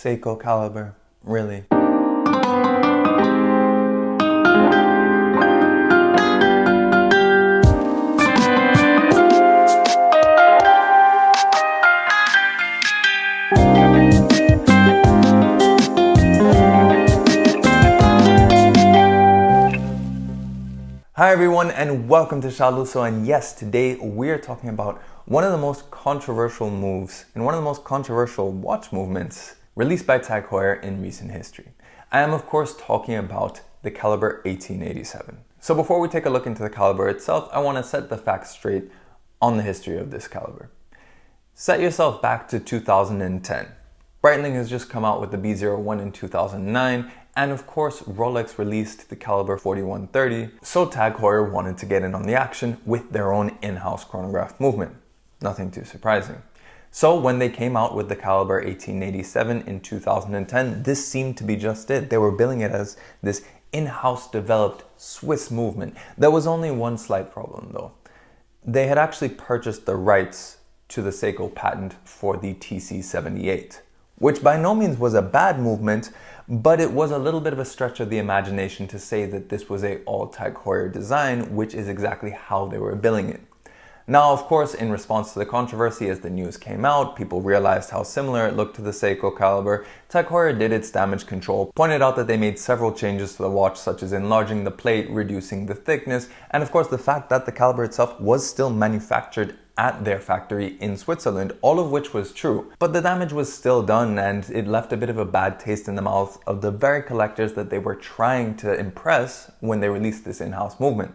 Seiko caliber, really. Hi everyone and welcome to Shaluso, and yes, today we're talking about one of the most controversial moves and one of the most controversial watch movements released by Tag Heuer in recent history. I am of course talking about the Calibre 1887. So before we take a look into the caliber itself, I want to set the facts straight on the history of this caliber. Set yourself back to 2010. Breitling has just come out with the B01 in 2009, and of course Rolex released the Calibre 4130, so Tag Heuer wanted to get in on the action with their own in-house chronograph movement. Nothing too surprising. So when they came out with the Calibre 1887 in 2010, this seemed to be just it. They were billing it as this in-house developed Swiss movement. There was only one slight problem though. They had actually purchased the rights to the Seiko patent for the TC78, which by no means was a bad movement, but it was a little bit of a stretch of the imagination to say that this was a all Tag Heuer design, which is exactly how they were billing it. Now, of course, in response to the controversy, as the news came out, people realized how similar it looked to the Seiko caliber. Tag Heuer did its damage control, pointed out that they made several changes to the watch, such as enlarging the plate, reducing the thickness, and of course the fact that the caliber itself was still manufactured at their factory in Switzerland, all of which was true. But the damage was still done, and it left a bit of a bad taste in the mouth of the very collectors that they were trying to impress when they released this in-house movement.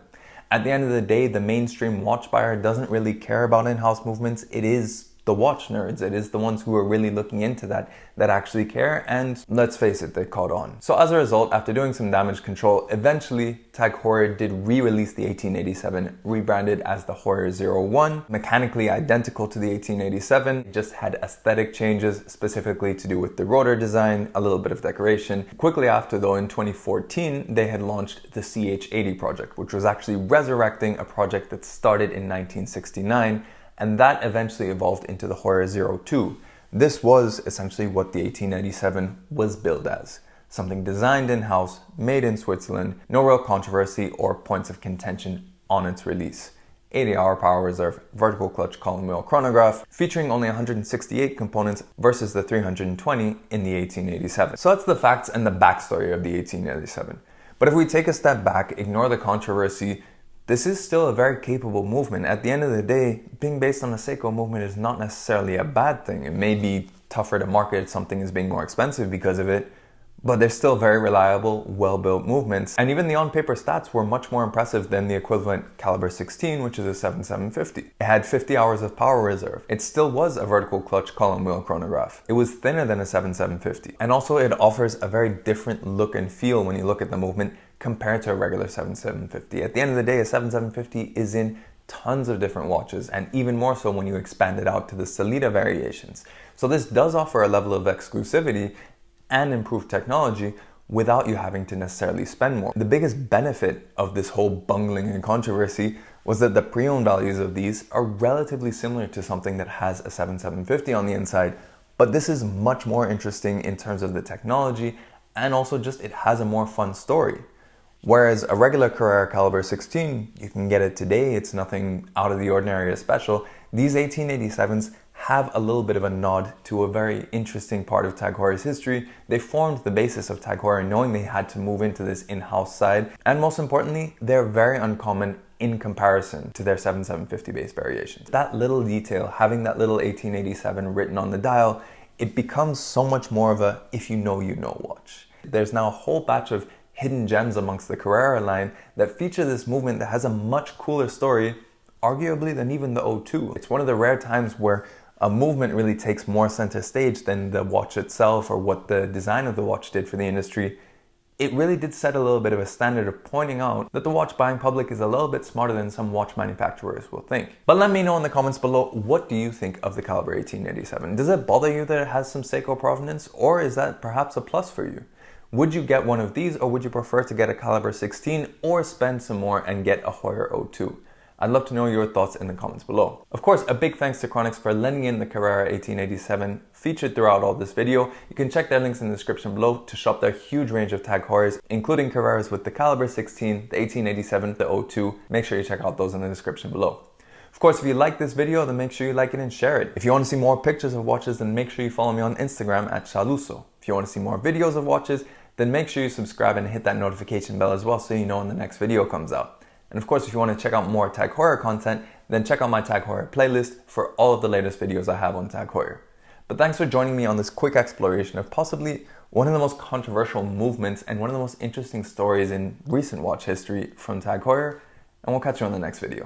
At the end of the day, the mainstream watch buyer doesn't really care about in-house movements. It is the watch nerds, it is the ones who are really looking into that actually care, and let's face it, they caught on. So as a result, after doing some damage control, eventually Tag Heuer did re-release the 1887, rebranded as the Heuer 01, mechanically identical to the 1887, it just had aesthetic changes specifically to do with the rotor design, a little bit of decoration. Quickly after though, in 2014, they had launched the CH80 project, which was actually resurrecting a project that started in 1969, and that eventually evolved into the Heuer 02. This was essentially what the 1887 was billed as. Something designed in-house, made in Switzerland, no real controversy or points of contention on its release. 80-hour power reserve, vertical clutch column wheel chronograph, featuring only 168 components versus the 320 in the 1887. So that's the facts and the backstory of the 1887. But if we take a step back, ignore the controversy, this is still a very capable movement. At the end of the day, being based on the Seiko movement is not necessarily a bad thing. It may be tougher to market something as being more expensive because of it, but they're still very reliable, well-built movements. And even the on-paper stats were much more impressive than the equivalent Calibre 16, which is a 7750. It had 50 hours of power reserve. It still was a vertical clutch column wheel chronograph. It was thinner than a 7750. And also it offers a very different look and feel when you look at the movement compared to a regular 7750. At the end of the day, a 7750 is in tons of different watches, and even more so when you expand it out to the Sellita variations. So this does offer a level of exclusivity and improved technology without you having to necessarily spend more. The biggest benefit of this whole bungling and controversy was that the pre-owned values of these are relatively similar to something that has a 7750 on the inside, but this is much more interesting in terms of the technology, and also just it has a more fun story. Whereas a regular Carrera Calibre 16, you can get it today, it's nothing out of the ordinary or special. These 1887s have a little bit of a nod to a very interesting part of Tag Heuer's history. They formed the basis of Tag Heuer knowing they had to move into this in-house side, and most importantly, they're very uncommon in comparison to their 7750 base variations. That little detail, having that little 1887 written on the dial, it becomes so much more of a if you know watch. There's now a whole batch of hidden gems amongst the Carrera line that feature this movement that has a much cooler story, arguably, than even the 02. It's one of the rare times where a movement really takes more center stage than the watch itself or what the design of the watch did for the industry. It really did set a little bit of a standard of pointing out that the watch buying public is a little bit smarter than some watch manufacturers will think. But let me know in the comments below, what do you think of the Calibre 1887? Does it bother you that it has some Seiko provenance, or is that perhaps a plus for you? Would you get one of these, or would you prefer to get a Calibre 16 or spend some more and get a Heuer 02? I'd love to know your thoughts in the comments below. Of course, a big thanks to CHRONEXT for lending in the Carrera 1887 featured throughout all this video. You can check their links in the description below to shop their huge range of Tag Heuers, including Carreras with the Calibre 16, the 1887, the 02. Make sure you check out those in the description below. Of course, if you like this video, then make sure you like it and share it. If you want to see more pictures of watches, then make sure you follow me on Instagram at Shaluso. If you want to see more videos of watches, then make sure you subscribe and hit that notification bell as well so you know when the next video comes out. And of course, if you want to check out more Tag Heuer content, then check out my Tag Heuer playlist for all of the latest videos I have on Tag Heuer. But thanks for joining me on this quick exploration of possibly one of the most controversial movements and one of the most interesting stories in recent watch history from Tag Heuer, and we'll catch you on the next video.